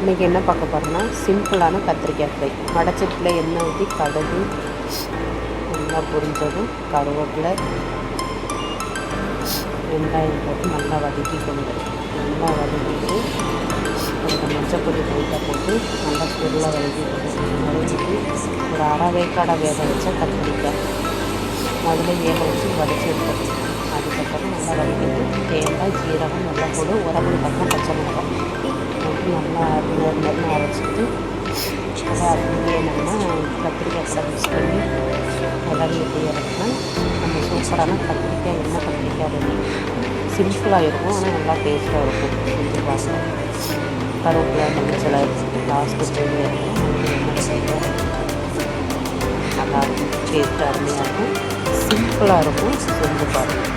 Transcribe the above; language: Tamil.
இன்றைக்கி என்ன பார்க்க போகிறோன்னா சிம்பிளான கத்திரிக்காய் ஃப்ரை. வடச்சட்டியில் எண்ணெய் ஊற்றி கடுகு நல்லா பொரிஞ்சதும் கருவேப்பிலை வெங்காயம் போட்டு நல்லா வதக்கிக்கொண்டு நல்லா வதக்கிட்டு கொஞ்சம் மஞ்சப்பொடி லைட்டாக போட்டு நல்லா சுருளாக வதக்கிட்டு ஒரு அரை வேக்காடை வேக வச்ச கத்திரிக்காய் முதல்ல வேக வச்சு வதச்சி எடுத்துக்கணும். அதுக்கப்புறம் நல்லா வதக்கிட்டு தேங்காய் ஜீரகம் நல்லா போடு உரம்பு பக்கம் பச்சை மிளகாய் போட்டு நல்லா நெருன்னு அரைச்சிட்டு அதை அப்படியே நம்ம கத்திரிக்காய் கூட மிக்ஸ் பண்ணி உடல் ஊற்றி இறக்குனா நம்ம சூப்பரான கத்திரிக்காய் எண்ணெய் கத்திரிக்காய் ரெடி. சிம்பிளாக இருக்கும், ஆனால் நல்லா டேஸ்ட்டாக இருக்கும். செஞ்சு பார்க்கலாம். கருவேப்பிலை மஞ்சளை லாஸ்ட்டு போய் இருக்கும், நல்லாயிருக்கும், டேஸ்ட்டாக அருமையாக இருக்கும், சிம்பிளாக இருக்கும். செஞ்சு பாருங்கள்.